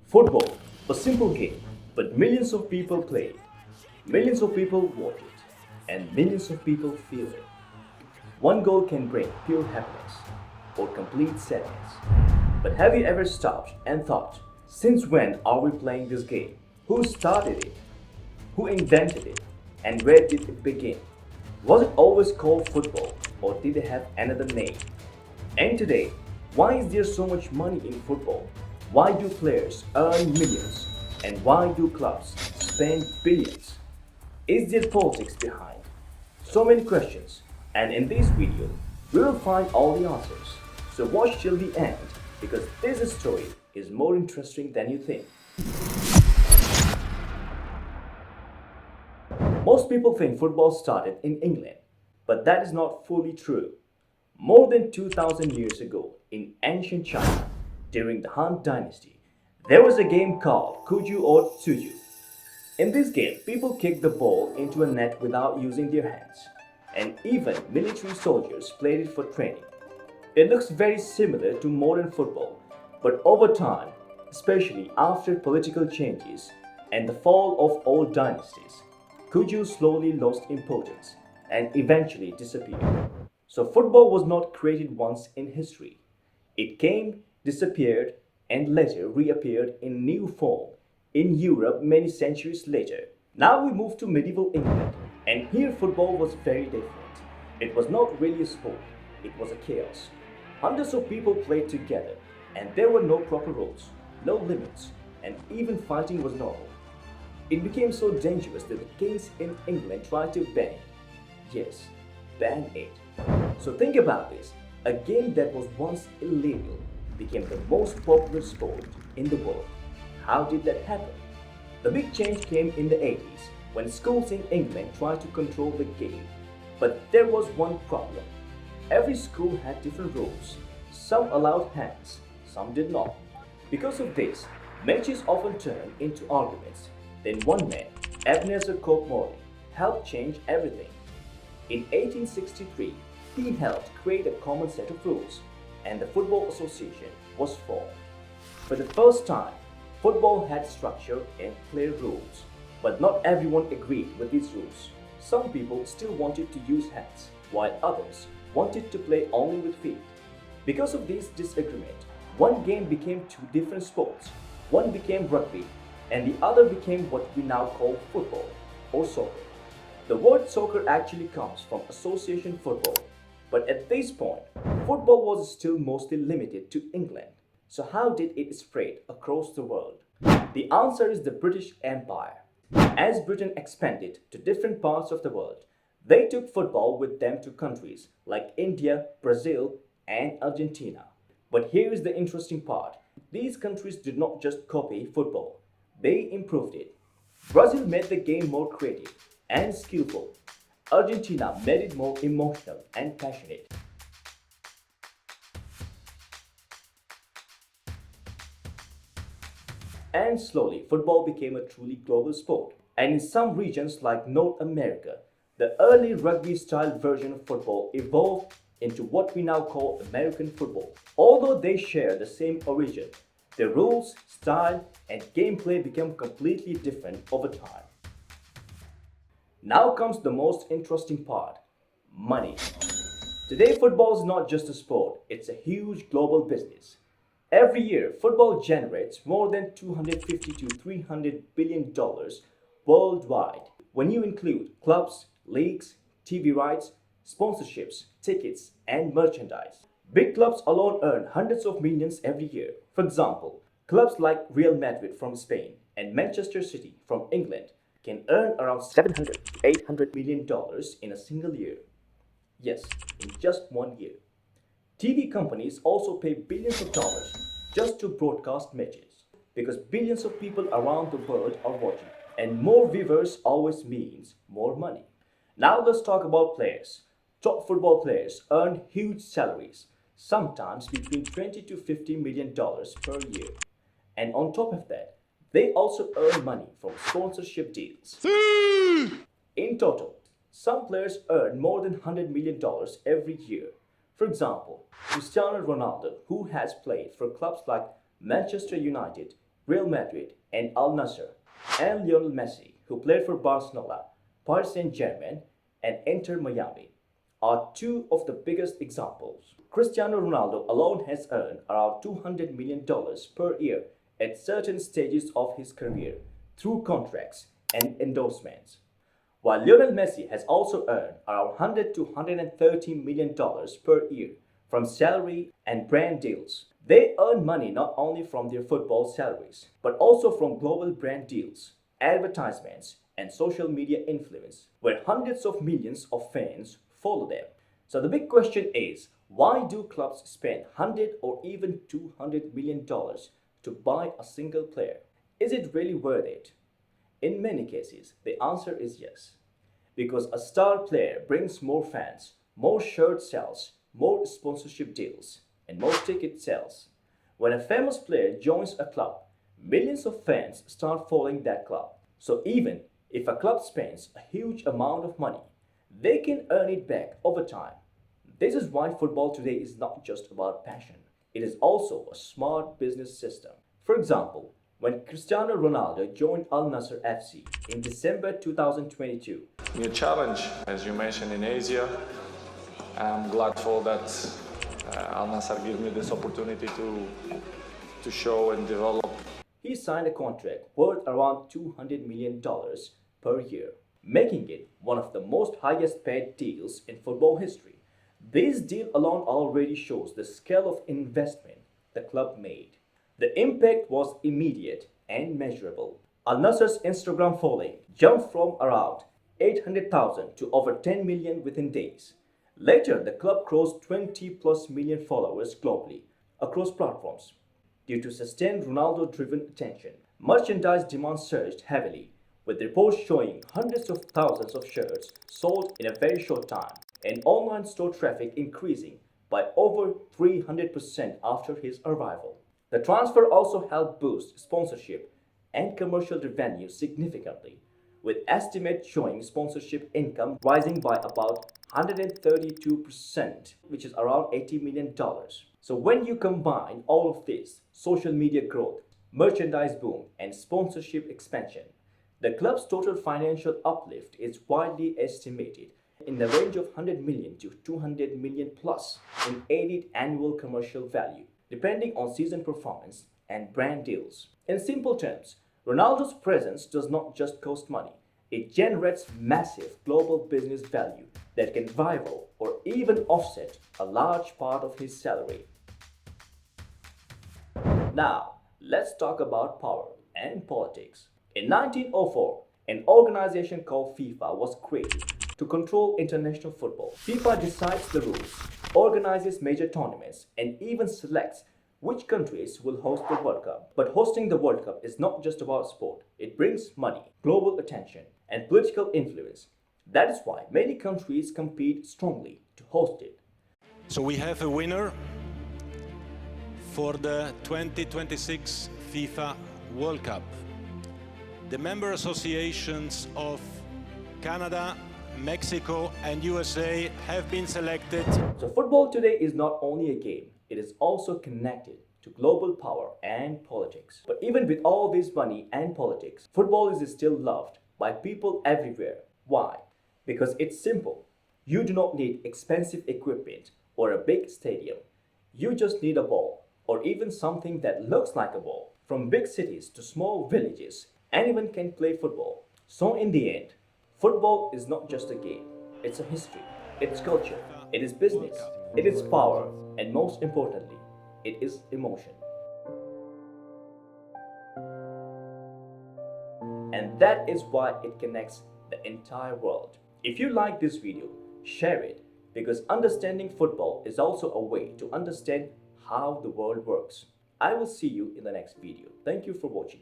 Football, a simple game, but millions of people play it, millions of people watch it, and millions of people feel it. One goal can bring pure happiness or complete sadness. But have you ever stopped and thought, since when are we playing this game? Who started it? Who invented it? And where did it begin? Was it always called football or did it have another name? And today, why is there so much money in football? Why do players earn millions? And why do clubs spend billions? Is there politics behind? So many questions, and in this video, we will find all the answers. So watch till the end because this story is more interesting than you think. Most people think football started in England, but that is not fully true. More than 2000 years ago, in ancient China, during the Han Dynasty, there was a game called Kuju or Tsuju. In this game, people kicked the ball into a net without using their hands, and even military soldiers played it for training. It looks very similar to modern football, but over time, especially after political changes and the fall of old dynasties, Kuju slowly lost importance and eventually disappeared. So football was not created once in history. It came, disappeared, and later reappeared in new form in Europe many centuries later. Now we move to medieval England, and here football was very different. It was not really a sport, it was a chaos. Hundreds of people played together, and there were no proper rules, no limits, and even fighting was normal. It became so dangerous that the kings in England tried to ban it. Yes, ban it. So think about this. A game that was once illegal became the most popular sport in the world. How did that happen? The big change came in the 80s when schools in England tried to control the game. But there was one problem. Every school had different rules. Some allowed hands, some did not. Because of this, matches often turned into arguments. Then one man, Ebenezer Cope Morley, helped change everything. In 1863, he helped create a common set of rules, and the Football Association was formed. For the first time, football had structure and clear rules, but not everyone agreed with these rules. Some people still wanted to use hands, while others wanted to play only with feet. Because of this disagreement, one game became two different sports. One became rugby, and the other became what we now call football or soccer. The word soccer actually comes from association football, but at this point, football was still mostly limited to England. So how did it spread across the world? The answer is the British Empire. As Britain expanded to different parts of the world, they took football with them to countries like India, Brazil, and Argentina. But here is the interesting part. These countries did not just copy football, they improved it. Brazil made the game more creative and skillful. Argentina made it more emotional and passionate. And slowly, football became a truly global sport. And in some regions like North America, the early rugby style version of football evolved into what we now call American football. Although they share the same origin, the rules, style, and gameplay became completely different over time. Now comes the most interesting part, money. Today, football is not just a sport, it's a huge global business. Every year, football generates more than 250 to 300 billion dollars worldwide. When you include clubs, leagues, TV rights, sponsorships, tickets, and merchandise. Big clubs alone earn hundreds of millions every year. For example, clubs like Real Madrid from Spain and Manchester City from England can earn around 700 to 800 million dollars in a single year. Yes, in just 1 year. TV companies also pay billions of dollars just to broadcast matches because billions of people around the world are watching, and more viewers always means more money. Now let's talk about players. Top football players earn huge salaries, sometimes between 20 to 50 million dollars per year. And on top of that, they also earn money from sponsorship deals. In total, some players earn more than $100 million every year. For example, Cristiano Ronaldo, who has played for clubs like Manchester United, Real Madrid, and Al Nassr, and Lionel Messi, who played for Barcelona, Paris Saint-Germain, and Inter Miami, are two of the biggest examples. Cristiano Ronaldo alone has earned around $200 million per year at certain stages of his career through contracts and endorsements, while Lionel Messi has also earned around $100 to $130 million per year from salary and brand deals. They earn money not only from their football salaries, but also from global brand deals, advertisements, and social media influence, where hundreds of millions of fans follow them. So the big question is, why do clubs spend 100 or even $200 million to buy a single player? Is it really worth it? In many cases, the answer is yes. Because a star player brings more fans, more shirt sales, more sponsorship deals, and more ticket sales. When a famous player joins a club, millions of fans start following that club. So even if a club spends a huge amount of money, they can earn it back over time. This is why football today is not just about passion. It is also a smart business system. For example, when Cristiano Ronaldo joined Al Nassr FC in December 2022. New challenge, as you mentioned, in Asia. I'm glad for that Al Nassr gave me this opportunity to show and develop. He signed a contract worth around $200 million per year, making it one of the most highest paid deals in football history. This deal alone already shows the scale of investment the club made. The impact was immediate and measurable. Al Nassr's Instagram following jumped from around 800,000 to over 10 million within days. Later, the club crossed 20 plus million followers globally across platforms. Due to sustained Ronaldo-driven attention, merchandise demand surged heavily, with reports showing hundreds of thousands of shirts sold in a very short time, and online store traffic increasing by over 300% after his arrival. The transfer also helped boost sponsorship and commercial revenue significantly, with estimates showing sponsorship income rising by about 132%, which is around $80 million. So when you combine all of this, social media growth, merchandise boom, and sponsorship expansion, the club's total financial uplift is widely estimated in the range of 100 million to 200 million plus in added annual commercial value, depending on season performance and brand deals. In simple terms, Ronaldo's presence does not just cost money, it generates massive global business value that can rival or even offset a large part of his salary. Now, let's talk about power and politics. In 1904, an organization called FIFA was created to control international football. FIFA decides the rules, organizes major tournaments, and even selects which countries will host the World Cup. But hosting the World Cup is not just about sport. It brings money, global attention, and political influence. That is why many countries compete strongly to host it. So we have a winner for the 2026 FIFA World Cup. The member associations of Canada, Mexico, and USA have been selected. So football today is not only a game, it is also connected to global power and politics. But even with all this money and politics, football is still loved by people everywhere. Why? Because it's simple. You do not need expensive equipment or a big stadium. You just need a ball, or even something that looks like a ball. From big cities to small villages, anyone can play football. So in the end, football is not just a game. It's a history, it's culture, it is business, it is power, and most importantly, it is emotion. And that is why it connects the entire world. If you like this video, share it, because understanding football is also a way to understand how the world works. I will see you in the next video. Thank you for watching.